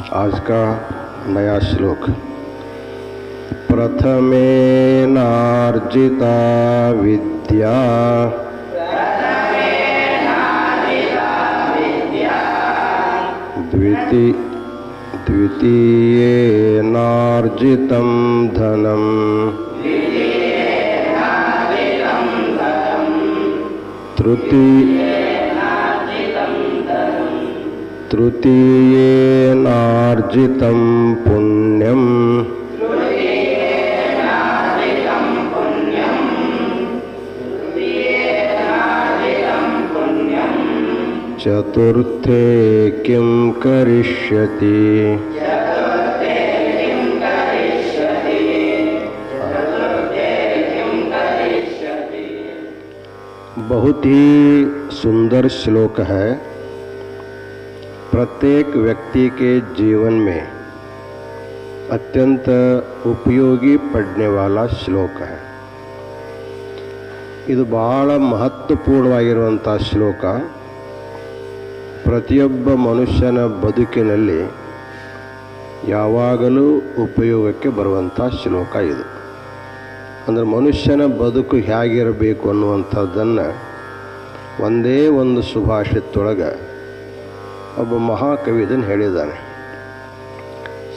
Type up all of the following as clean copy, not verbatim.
आज का नया श्लोक। प्रथमेनार्जिता विद्या द्वितीयेनार्जितं धनं तृतीयेनार्जितं पुण्यं चतुर्थे किं करिष्यति। बहुत ही सुंदर श्लोक है। प्रत्येक व्यक्ति के जीवन में अत्यंत उपयोगी पड़ने वाला श्लोक है। ಇದು ಬಹಳ ಮಹತ್ವಪೂರ್ಣವಾಗಿರುವಂಥ ಶ್ಲೋಕ। ಪ್ರತಿಯೊಬ್ಬ ಮನುಷ್ಯನ ಬದುಕಿನಲ್ಲಿ ಯಾವಾಗಲೂ ಉಪಯೋಗಕ್ಕೆ ಬರುವಂಥ ಶ್ಲೋಕ ಇದು। ಅಂದರೆ ಮನುಷ್ಯನ ಬದುಕು ಹೇಗಿರಬೇಕು ಅನ್ನುವಂಥದ್ದನ್ನು ಒಂದೇ ಒಂದು ಸುಭಾಷಿತದೊಳಗೆ ಒಬ್ಬ ಮಹಾಕವಿ ಇದನ್ನು ಹೇಳಿದ್ದಾನೆ।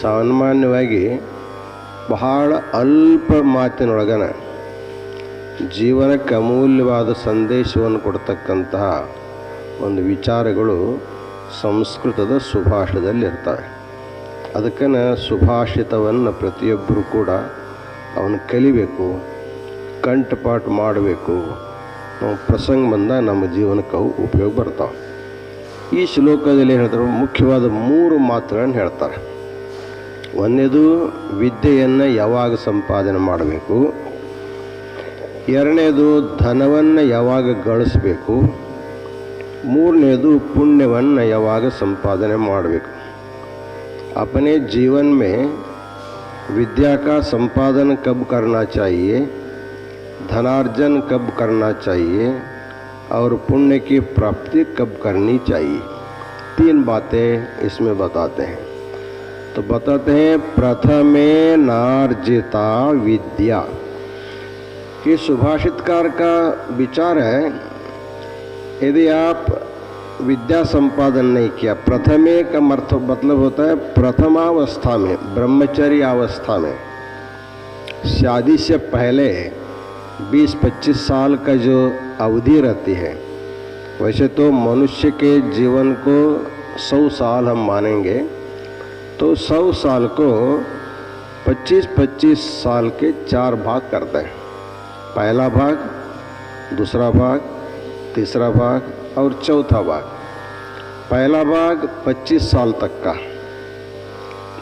ಸಾಮಾನ್ಯವಾಗಿ ಬಹಳ ಅಲ್ಪ ಮಾತಿನೊಳಗನ ಜೀವನಕ್ಕೆ ಅಮೂಲ್ಯವಾದ ಸಂದೇಶವನ್ನು ಕೊಡ್ತಕ್ಕಂತಹ ಒಂದು ವಿಚಾರಗಳು ಸಂಸ್ಕೃತದ ಸುಭಾಷಿತದಲ್ಲಿ ಇರ್ತವೆ। ಅದಕ್ಕೆ ಸುಭಾಷಿತವನ್ನು ಪ್ರತಿಯೊಬ್ಬರು ಕೂಡ ಅವನು ಕಲಿಬೇಕು, ಕಂಠಪಾಠ ಮಾಡಬೇಕು। ನಾವು ಪ್ರಸಂಗ ಬಂದಾಗ ನಮ್ಮ ಜೀವನಕ್ಕೆ ಅವು ಉಪಯೋಗ ಬರ್ತಾವೆ। ಈ ಶ್ಲೋಕದಲ್ಲಿ ಏನು ಹೇಳ್ತಾರೆ, ಮುಖ್ಯವಾದ 3 ಮಾತುಗಳನ್ನು ಹೇಳ್ತಾರೆ। ಒಂದನೇದು ವಿದ್ಯೆಯನ್ನು ಯಾವಾಗ ಸಂಪಾದನೆ ಮಾಡಬೇಕು, ಎರಡನೇದು ಧನವನ್ನು ಯಾವಾಗ ಗಳಿಸಬೇಕು, ಮೂರನೇದು पुण्यವನ್ನು ಯಾವಾಗ संपादने ಮಾಡಬೇಕು। अपने जीवन में विद्या का संपादन कब करना चाहिए, धनार्जन कब करना चाहिए और पुण्य की प्राप्ति कब करनी चाहिए, 3 बातें इसमें बताते हैं। तो बताते हैं प्रथमेनार्जिता विद्या। ये सुभाषितकार का विचार है, यदि आप विद्या संपादन नहीं किया, प्रथमे का मतलब होता है प्रथमावस्था में, ब्रह्मचर्य अवस्था में, शादी से पहले 20-25 साल का जो अवधि रहती है, वैसे तो मनुष्य के जीवन को 100 साल हम मानेंगे, तो 100 साल को 25-25 साल के 4 भाग करते हैं। पहला भाग, दूसरा भाग, तीसरा भाग और चौथा भाग। पहला भाग 25 साल तक का,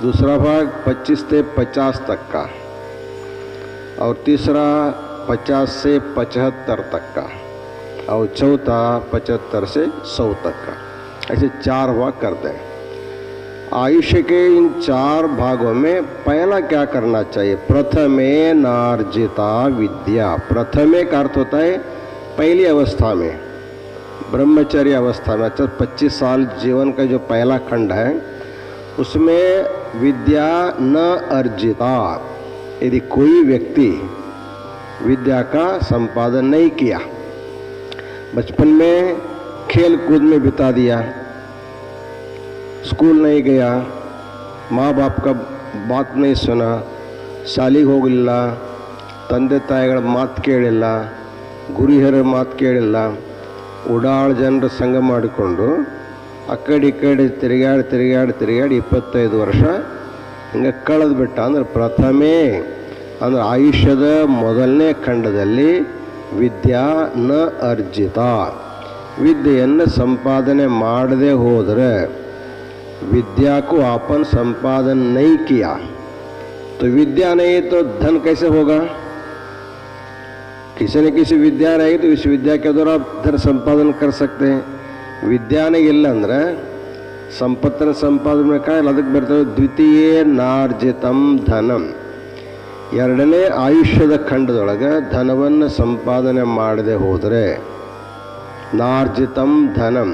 दूसरा भाग 25 से 50 तक का और तीसरा 50 से 75 तक का और चौथा 75 से 100 तक का। ऐसे 4 भाग करते हैं। आयुष्य के इन 4 भागों में पहला क्या करना चाहिए, प्रथमेनार्जिता विद्या। प्रथमे का अर्थ होता है पहली अवस्था में, ब्रह्मचर्य अवस्था में। 25 साल जीवन का जो पहला खंड है उसमें विद्या न अर्जिता, यदि कोई व्यक्ति विद्या का संपादन नहीं किया, बचपन में खेल कूद में बिता दिया, स्कूल नहीं गया, माँ बाप का बात नहीं सुना, शालिग ಹೋಗಲಿಲ್ಲ, ತಂದೆ ತಾಯಿಗಳ ಮಾತು ಕೇಳಿಲ್ಲ, ಗುರು ಹಿರಿಯರ ಮಾತು ಕೇಳಿಲ್ಲ, ಉಡಾಳು ಜನರ ಸಂಘ ಮಾಡಿಕೊಂಡು ಆ ಕಡೆ ಈ ಕಡೆ ತಿರುಗಾಡಿ 25 ವರ್ಷ ಹಿಂಗೆ ಕಳೆದು ಬಿಟ್ಟ ಅಂದ್ರೆ ಪ್ರಥಮೆ ಅಂದರೆ ಆಯುಷ್ಯದ ಮೊದಲನೇ ಖಂಡದಲ್ಲಿ ವಿದ್ಯಾ ನ ಅರ್ಜಿತ, ವಿದ್ಯೆಯನ್ನು ಸಂಪಾದನೆ ಮಾಡದೆ ಹೋದರೆ, विद्या को आपन संपादन नहीं किया तो विद्या नहीं तो धन कैसे होगा। किसी न किसी विद्या रहेगी तो इस विद्या के द्वारा आप धन संपादन कर सकते हैं। विद्या नहीं ಇಲ್ಲ ಅಂದ್ರೆ ಸಂಪತ್ತಿನ ಸಂಪಾದನೆ ಕಾಯಿಲ್ಲ, ಅದಕ್ಕೆ ಬರ್ತದೆ ದ್ವಿತೀಯ ನಾರ್ಜಿತಂ ಧನಂ। ಎರಡನೇ ಆಯುಷ್ಯದ ಖಂಡದೊಳಗೆ ಧನವನ್ನು ಸಂಪಾದನೆ ಮಾಡದೆ ಹೋದರೆ ನಾರ್ಜಿತಂ ಧನಂ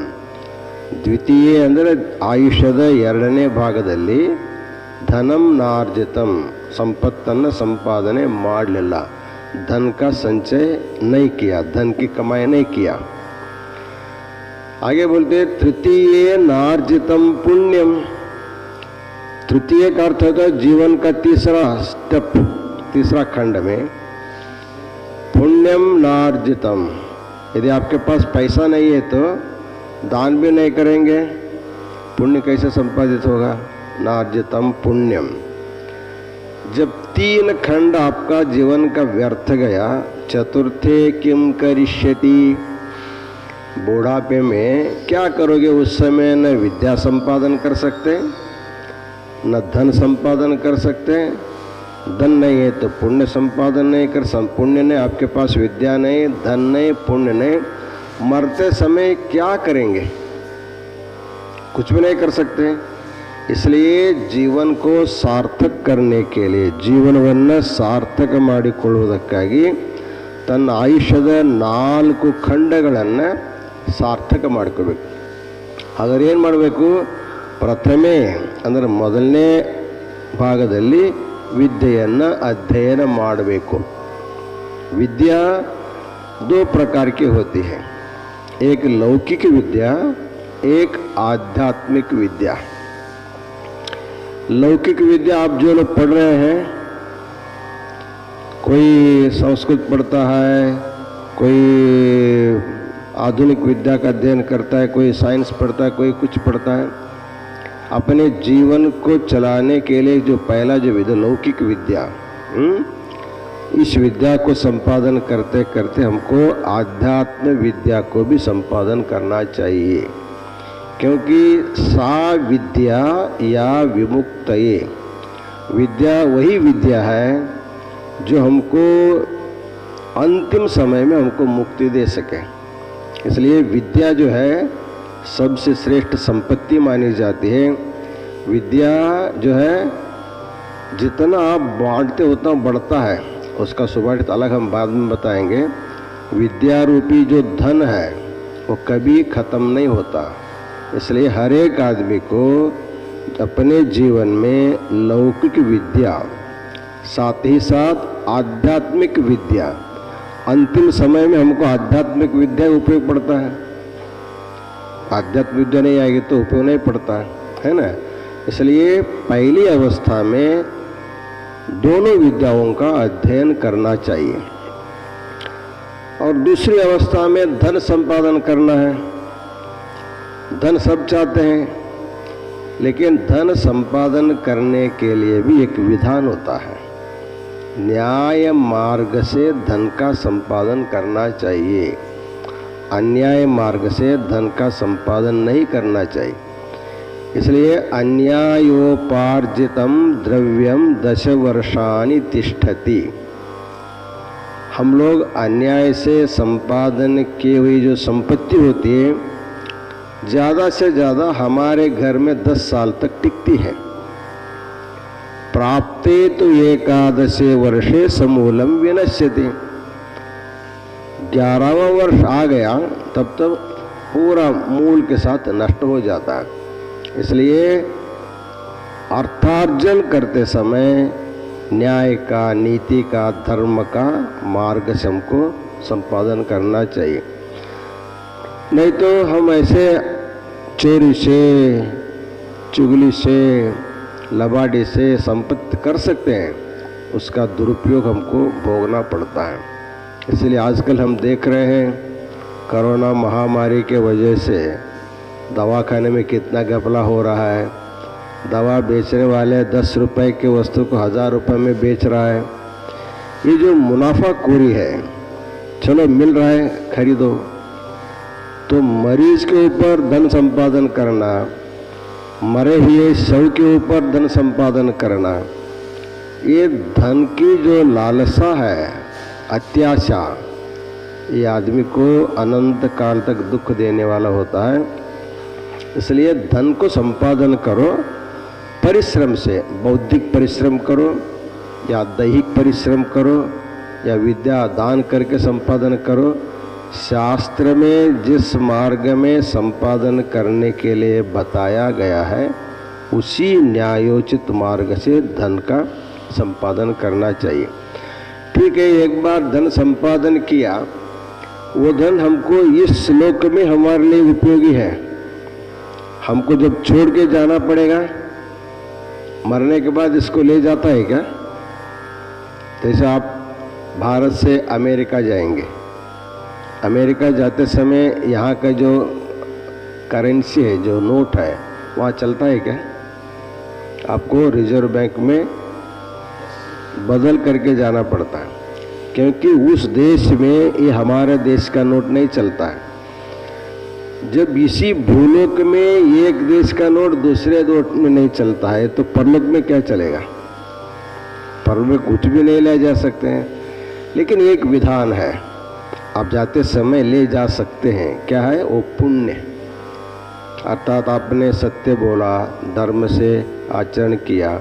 ದ್ವಿತೀಯ ಅಂದರೆ ಆಯುಷ್ಯದ 2ನೇ ಭಾಗದಲ್ಲಿ ಧನಂ ನಾರ್ಜಿತಂ, ಸಂಪತ್ತನ್ನು ಸಂಪಾದನೆ ಮಾಡಲಿಲ್ಲ, धन का संचय नहीं किया, धन की कमाई नहीं किया। आगे बोलते तृतीय नार्जितम पुण्यम। तृतीय का अर्थ होता है जीवन का तीसरा स्टेप, तीसरा खंड में पुण्यम नार्जितम। यदि आपके पास पैसा नहीं है तो दान भी नहीं करेंगे, पुण्य कैसे संपादित होगा? नार्जितम पुण्यम। जब 3 खंड आपका जीवन का व्यर्थ गया, चतुर्थे किम करिष्यति, बुढ़ापे में क्या करोगे? उस समय न विद्या संपादन कर सकते, न धन संपादन कर सकते, धन नहीं है तो पुण्य संपादन नहीं कर, पुण्य नहीं, आपके पास विद्या नहीं, धन नहीं, पुण्य नहीं, मरते समय क्या करेंगे? कुछ भी नहीं कर सकते। इसलिए जीवन को ಸಾರ್ಥಕ करने के लिए, ಜೀವನವನ್ನು ಸಾರ್ಥಕ ಮಾಡಿಕೊಳ್ಳುವುದಕ್ಕಾಗಿ ತನ್ನ ಆಯುಷ್ಯದ 4 ಖಂಡಗಳನ್ನು ಸಾರ್ಥಕ ಮಾಡ್ಕೋಬೇಕು. ಹಾಗಾದ್ರೆ ಏನು ಮಾಡಬೇಕು? ಪ್ರಥಮೆ ಅಂದರೆ ಮೊದಲನೇ ಭಾಗದಲ್ಲಿ ವಿದ್ಯೆಯನ್ನು ಅಧ್ಯಯನ ಮಾಡಬೇಕು. विद्या 2 प्रकार की होती है, एक लौकिक विद्या, एक आध्यात्मिक विद्या। लौकिक विद्या आप जो लोग पढ़ रहे हैं, कोई संस्कृत पढ़ता है, कोई आधुनिक विद्या का अध्ययन करता है, कोई साइंस पढ़ता है, कोई कुछ पढ़ता है, अपने जीवन को चलाने के लिए जो पहला जो विद्या लौकिक विद्या, इस विद्या को संपादन करते करते हमको आध्यात्म विद्या को भी संपादन करना चाहिए। क्योंकि सा विद्या या विमुक्तये, विद्या वही विद्या है जो हमको अंतिम समय में हमको मुक्ति दे सके। इसलिए विद्या जो है सबसे श्रेष्ठ संपत्ति मानी जाती है। विद्या जो है जितना आप बांटते उतना बढ़ता है, उसका सुभाषित अलग हम बाद में बताएंगे। विद्या रूपी जो धन है वो कभी ख़त्म नहीं होता। इसलिए हर एक आदमी को अपने जीवन में लौकिक विद्या साथ ही साथ आध्यात्मिक विद्या, अंतिम समय में हमको आध्यात्मिक विद्या उपयोग पड़ता है। आध्यात्मिक विद्या नहीं आएगी तो उपयोग नहीं पड़ता है ना। इसलिए पहली अवस्था में दोनों विद्याओं का अध्ययन करना चाहिए और दूसरी अवस्था में धन संपादन करना है। धन सब चाहते हैं, लेकिन धन संपादन करने के लिए भी एक विधान होता है। न्याय मार्ग से धन का संपादन करना चाहिए, अन्याय मार्ग से धन का संपादन नहीं करना चाहिए। इसलिए अन्यायोपार्जितम द्रव्यम 10 वर्षानि तिष्ठति। हम लोग अन्याय से संपादन की हुई जो संपत्ति होती है ज़्यादा से ज़्यादा हमारे घर में 10 साल तक टिकती है। प्राप्ते तो 11 वर्षे समूलम विनश्यति। 11वां वर्ष आ गया तब तक पूरा मूल के साथ नष्ट हो जाता है। इसलिए अर्थार्जन करते समय न्याय का, नीति का, धर्म का मार्ग से हमको संपादन करना चाहिए। नहीं तो हम ऐसे चोरी से, चुगली से, लबाड़ी से संपत्ति कर सकते हैं, उसका दुरुपयोग हमको भोगना पड़ता है। इसलिए आजकल हम देख रहे हैं कोरोना महामारी के वजह से दवाखाने में कितना घपला हो रहा है। दवा बेचने वाले 10 रुपए की वस्तु को 1000 रुपये में बेच रहा है। ये जो मुनाफाखोरी है, चलो मिल रहा है खरीदो, तो मरीज के ऊपर धन संपादन करना, मरे हुए शव के ऊपर धन संपादन करना, ये धन की जो लालसा है, अत्याशा, ये आदमी को अनंत काल तक दुख देने वाला होता है। इसलिए धन को संपादन करो परिश्रम से, बौद्धिक परिश्रम करो या दैहिक परिश्रम करो या विद्या दान करके संपादन करो, शास्त्र में जिस मार्ग में संपादन करने के लिए बताया गया है उसी न्यायोचित मार्ग से धन का संपादन करना चाहिए। ठीक है, एक बार धन संपादन किया, वो धन हमको इस श्लोक में हमारे लिए उपयोगी है। हमको जब छोड़ के जाना पड़ेगा, मरने के बाद इसको ले जाता है क्या? जैसे आप भारत से अमेरिका जाएंगे, अमेरिका जाते समय यहाँ का जो करेंसी है, जो नोट है, वहाँ चलता है क्या? आपको रिजर्व बैंक में बदल करके जाना पड़ता है, क्योंकि उस देश में ये हमारे देश का नोट नहीं चलता है। जब इसी भूलोक में एक देश का नोट दूसरे नोट में नहीं चलता है, तो परलोक में क्या चलेगा? परलोक में कुछ भी नहीं ले जा सकते हैं। लेकिन एक विधान है, आप जाते समय ले जा सकते हैं। क्या है वो? पुण्य। अर्थात आपने सत्य बोला, धर्म से आचरण किया,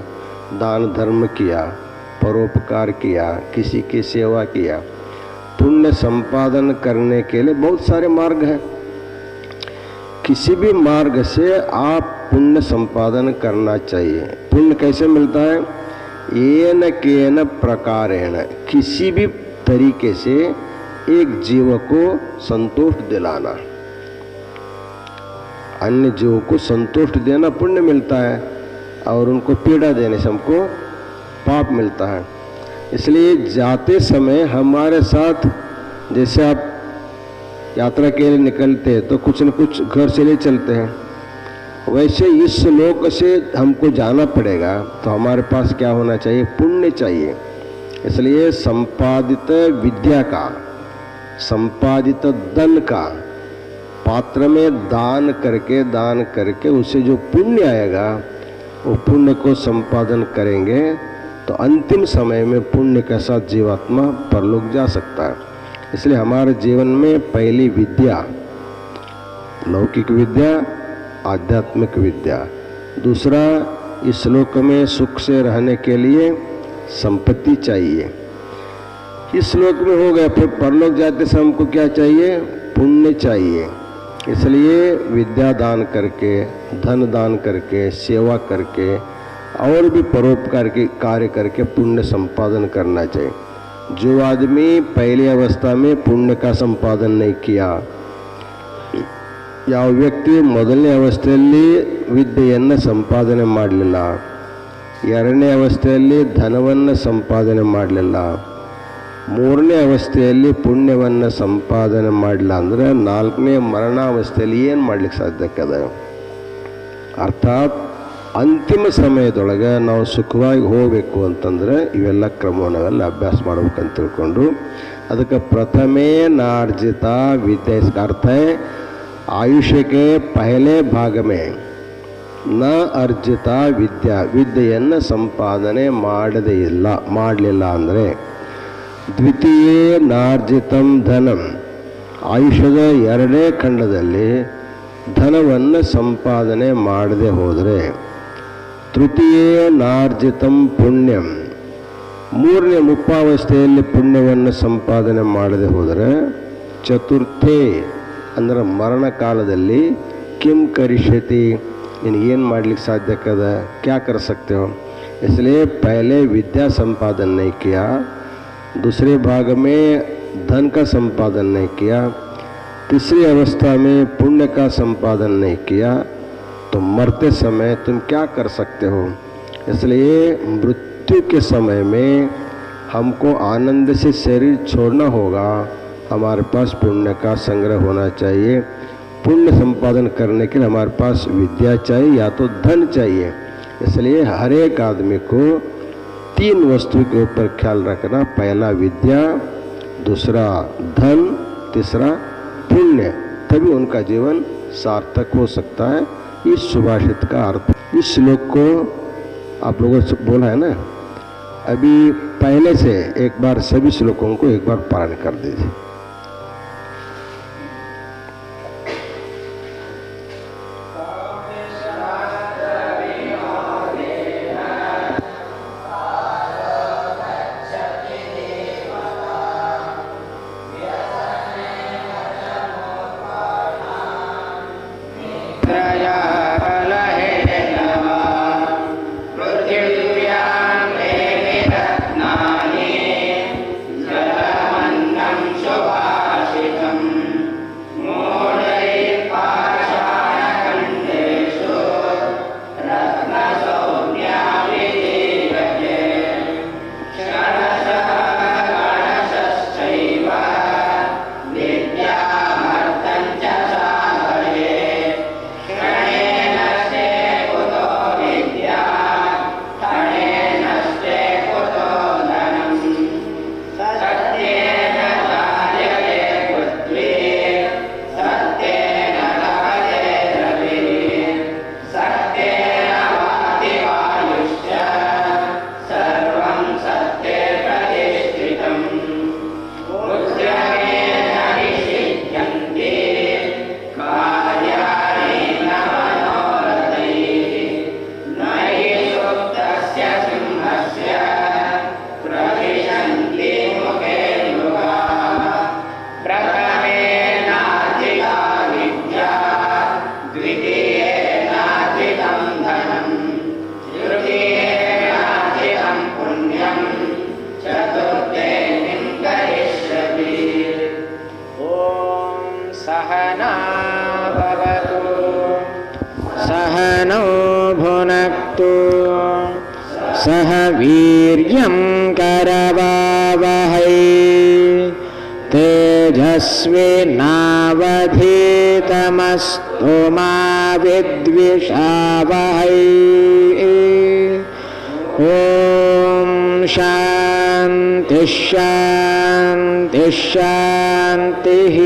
दान धर्म किया, परोपकार किया, किसी की सेवा किया। पुण्य संपादन करने के लिए बहुत सारे मार्ग हैं। किसी भी मार्ग से आप पुण्य संपादन करना चाहिए। पुण्य कैसे मिलता है? येन केन प्रकारेण, किसी भी तरीके से एक जीव को संतोष दिलाना, अन्य जीवों को संतुष्ट देना पुण्य मिलता है, और उनको पीड़ा देने से हमको पाप मिलता है। इसलिए जाते समय हमारे साथ, जैसे आप यात्रा के लिए निकलते हैं तो कुछ न कुछ घर से ले चलते हैं, वैसे इस लोक से हमको जाना पड़ेगा, तो हमारे पास क्या होना चाहिए? पुण्य चाहिए। इसलिए संपादित विद्या का, संपादित धन का पात्र में दान करके उससे जो पुण्य आएगा, वो पुण्य को संपादन करेंगे तो अंतिम समय में पुण्य के साथ जीवात्मा परलोक जा सकता है। इसलिए हमारे जीवन में पहली विद्या लौकिक विद्या, आध्यात्मिक विद्या। दूसरा, इस लोक में सुख से रहने के लिए संपत्ति चाहिए। इस श्लोक में हो गया, फिर परलोक जाते समय हमको क्या चाहिए? पुण्य चाहिए। इसलिए विद्या दान करके, धन दान करके, सेवा करके और भी परोपकार के कार्य करके पुण्य संपादन करना चाहिए। जो आदमी पहली अवस्था में पुण्य का संपादन नहीं किया, ಯಾವ ವ್ಯಕ್ತಿ ಮೊದಲನೇ ಅವಸ್ಥೆಯಲ್ಲಿ ವಿದ್ಯೆಯನ್ನು ಸಂಪಾದನೆ ಮಾಡಲಿಲ್ಲ, ಎರಡನೇ ಅವಸ್ಥೆಯಲ್ಲಿ ಧನವನ್ನು ಸಂಪಾದನೆ ಮಾಡಲಿಲ್ಲ, ಮೂರನೇ ಅವಸ್ಥೆಯಲ್ಲಿ ಪುಣ್ಯವನ್ನು ಸಂಪಾದನೆ ಮಾಡಲಿಲ್ಲ ಅಂದರೆ ನಾಲ್ಕನೇ ಮರಣಾವಸ್ಥೆಯಲ್ಲಿ ಏನು ಮಾಡಲಿಕ್ಕೆ ಸಾಧ್ಯಕ್ಕದ? ಅರ್ಥಾತ್ ಅಂತಿಮ ಸಮಯದೊಳಗೆ ನಾವು ಸುಖವಾಗಿ ಹೋಗಬೇಕು ಅಂತಂದರೆ ಇವೆಲ್ಲ ಕ್ರಮವನ್ನೆಲ್ಲ ಅಭ್ಯಾಸ ಮಾಡಬೇಕಂತ ತಿಳ್ಕೊಂಡು, ಅದಕ್ಕೆ ಪ್ರಥಮೇ ನಾರ್ಜಿತ विद्या, इसका अर्थ है आयुष्य के पहले भाग में न अर्जिता विद्या, ವಿದ್ಯೆಯನ್ನು ಸಂಪಾದನೆ ಮಾಡಲಿಲ್ಲ ಅಂದರೆ ದ್ವಿತೀಯ ನಾರ್ಜಿತಂ ಧನಂ, ಆಯುಷ್ಯದ ಎರಡನೇ ಖಂಡದಲ್ಲಿ ಧನವನ್ನು ಸಂಪಾದನೆ ಮಾಡದೆ ಹೋದರೆ, ತೃತೀಯ ನಾರ್ಜಿತಂ ಪುಣ್ಯಂ, ಮೂರನೇ ಮುಪ್ಪಾವಸ್ಥೆಯಲ್ಲಿ ಪುಣ್ಯವನ್ನು ಸಂಪಾದನೆ ಮಾಡದೆ ಹೋದರೆ, ಚತುರ್ಥೇ ಅಂದರೆ ಮರಣ ಕಾಲದಲ್ಲಿ किम करिष्यति, ಏನು ಮಾಡಲಿಕ್ಕೆ ಸಾಧ್ಯಕ್ಕದ? क्या कर सकते हो? इसलिए पहले विद्या संपादन नहीं किया, दूसरे भाग में धन का संपादन नहीं किया, तीसरी अवस्था में पुण्य का संपादन नहीं किया, तो मरते समय तुम क्या कर सकते हो? इसलिए मृत्यु के समय में हमको आनंद से शरीर छोड़ना होगा, हमारे पास पुण्य का संग्रह होना चाहिए। पुण्य संपादन करने के लिए हमारे पास विद्या चाहिए या तो धन चाहिए। इसलिए हर एक आदमी को तीन वस्तु के ऊपर ख्याल रखना, पहला विद्या, दूसरा धन, तीसरा पुण्य, तभी उनका जीवन सार्थक हो सकता है। इस सुभाषित का अर्थ इस श्लोक को आप लोगों से बोला है ना, अभी पहले से एक बार सभी श्लोकों को एक बार पारण कर दीजिए। सह वीर्यं करवावहै तेजस्विनावधीतमस्तु मा विद्विषावहै। ॐ शान्ति शान्ति शान्तिः।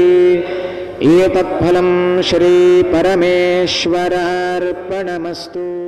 एतत्फलं श्री परमेश्वरार्पणमस्तु।